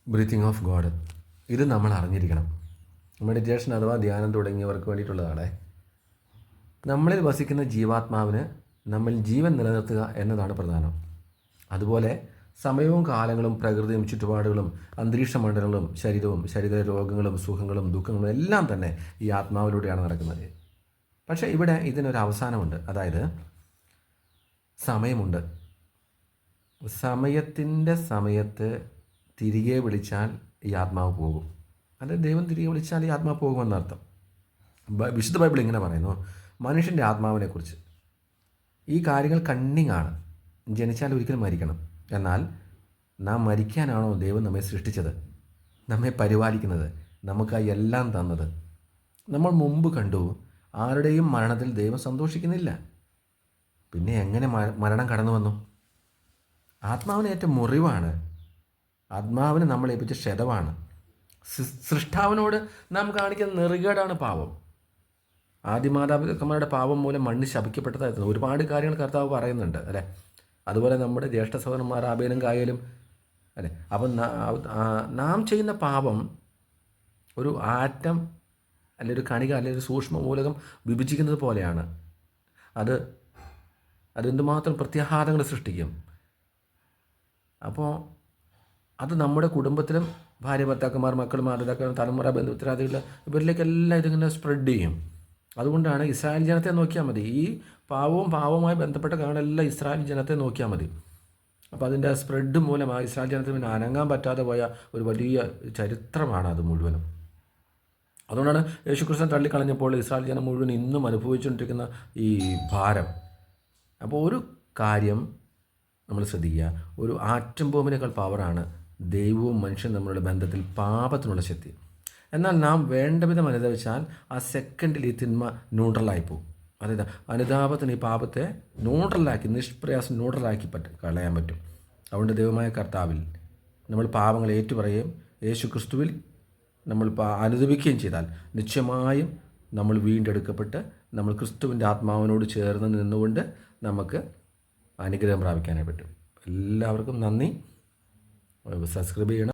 Breathing of God. ഇത് നമ്മൾ അറിഞ്ഞിരിക്കണം. മെഡിറ്റേഷൻ അഥവാ ധ്യാനം തുടങ്ങിയവർക്ക് വേണ്ടിയിട്ടുള്ളതാണ്. നമ്മളിൽ വസിക്കുന്ന ജീവാത്മാവിന് നമ്മൾ ജീവൻ നിലനിർത്തുക എന്നതാണ് പ്രധാനം. അതുപോലെ സമയവും കാലങ്ങളും പ്രകൃതിയും ചുറ്റുപാടുകളും അന്തരീക്ഷ മണ്ഡലങ്ങളും ശരീരവും ശരീര രോഗങ്ങളും സുഖങ്ങളും ദുഃഖങ്ങളും എല്ലാം തന്നെ ഈ ആത്മാവിലൂടെയാണ് നടക്കുന്നത്. പക്ഷേ ഇവിടെ ഇതിനൊരു അവസാനമുണ്ട്. അതായത് സമയമുണ്ട്. സമയത്തിൻ്റെ സമയത്ത് തിരികെ വിളിച്ചാൽ ഈ ആത്മാവ് പോകും. അതായത് ദൈവം തിരികെ വിളിച്ചാൽ ഈ ആത്മാവ് പോകുമെന്നർത്ഥം. വിശുദ്ധ ബൈബിൾ ഇങ്ങനെ പറയുന്നു മനുഷ്യൻ്റെ ആത്മാവിനെക്കുറിച്ച്. ഈ കാര്യങ്ങൾ കണ്ണിങ് ആണ്. ജനിച്ചാൽ ഒരിക്കലും മരിക്കണം. എന്നാൽ നാം മരിക്കാനാണോ ദൈവം നമ്മെ സൃഷ്ടിച്ചത്, നമ്മെ പരിപാലിക്കുന്നത്, നമുക്കായി എല്ലാം തന്നത്? നമ്മൾ മുമ്പ് കണ്ടു ആരുടെയും മരണത്തിൽ ദൈവം സന്തോഷിക്കുന്നില്ല. പിന്നെ എങ്ങനെ മരണം കടന്നു വന്നു? ആത്മാവിന് ഏറ്റ മുറിവാണ്. ആത്മാവിന് നമ്മൾ ഏൽപ്പിച്ച ക്ഷതമാണ്. സൃഷ്ടാവിനോട് നാം കാണിക്കുന്ന നെറുകേടാണ് പാപം. ആദിമാതാപിതാക്കന്മാരുടെ പാപം മൂലം മണ്ണ് ശപിക്കപ്പെട്ടതായിരുന്നു. ഒരുപാട് കാര്യങ്ങൾ കർത്താവ് പറയുന്നുണ്ട് അല്ലേ. അതുപോലെ നമ്മുടെ ജ്യേഷ്ഠ സഹോദരന്മാർ ആബേലും കായേലും അല്ലേ. അപ്പം നാം ചെയ്യുന്ന പാപം ഒരു ആറ്റം അല്ലെങ്കിൽ ഒരു കണിക അല്ലെങ്കിൽ ഒരു സൂക്ഷ്മ മൂലകം വിഭജിക്കുന്നത് പോലെയാണ്. അതെന്തുമാത്രം പ്രത്യാഘാതങ്ങൾ സൃഷ്ടിക്കും. അപ്പോൾ അത് നമ്മുടെ കുടുംബത്തിലും ഭാര്യ ഭർത്താക്കന്മാർ മക്കൾ മാതാപിതാക്കൾ തലമുറ ബന്ധുമിത്രാദികൾ ഇവരിലേക്കെല്ലാം ഇതിങ്ങനെ സ്പ്രെഡ് ചെയ്യും. അതുകൊണ്ടാണ് ഇസ്രായേൽ ജനത്തെ നോക്കിയാൽ മതി. ഈ പാവവുമായി ബന്ധപ്പെട്ട കാരണമെല്ലാം ഇസ്രായേൽ ജനത്തെ നോക്കിയാൽ മതി. അപ്പോൾ അതിൻ്റെ സ്പ്രെഡ് മൂലം ആ ഇസ്രായേൽ ജനത്തിന് പിന്നെ അനങ്ങാൻ പറ്റാതെ പോയ ഒരു വലിയ ചരിത്രമാണ് അത് മുഴുവനും. അതുകൊണ്ടാണ് യേശുക്രിസ്തു തള്ളിക്കളഞ്ഞപ്പോൾ ഇസ്രായേൽ ജനം മുഴുവൻ ഇന്നും അനുഭവിച്ചുകൊണ്ടിരിക്കുന്ന ഈ ഭാരം. അപ്പോൾ ഒരു കാര്യം നമ്മൾ ശ്രദ്ധിക്കുക, ഒരു ആറ്റം ബോംബിനേക്കാൾ പവറാണ് ദൈവവും മനുഷ്യനും തമ്മിലുള്ള ബന്ധത്തിൽ പാപത്തിനുള്ള ശക്തി. എന്നാൽ നാം വേണ്ട വിധം അനുദവിച്ചാൽ ആ സെക്കൻഡിൽ ഈ തിന്മ ന്യൂട്രലായി പോകും. അതായത് അനുതാപത്തിന് ഈ പാപത്തെ ന്യൂട്രലാക്കി, നിഷ്പ്രയാസം ന്യൂട്രലാക്കി കളയാൻ പറ്റും. അതുകൊണ്ട് ദൈവമായ കർത്താവിൽ നമ്മൾ പാപങ്ങൾ ഏറ്റുപറയുകയും യേശു ക്രിസ്തുവിൽ നമ്മൾ അനുദപിക്കുകയും ചെയ്താൽ നിശ്ചയമായും നമ്മൾ വീണ്ടെടുക്കപ്പെട്ട് നമ്മൾ ക്രിസ്തുവിൻ്റെ ആത്മാവിനോട് ചേർന്ന് നിന്നുകൊണ്ട് നമുക്ക് അനുഗ്രഹം പ്രാപിക്കാനായി പറ്റും. എല്ലാവർക്കും നന്ദി. സബ്സ്ക്രൈബ് ചെയ്യണം.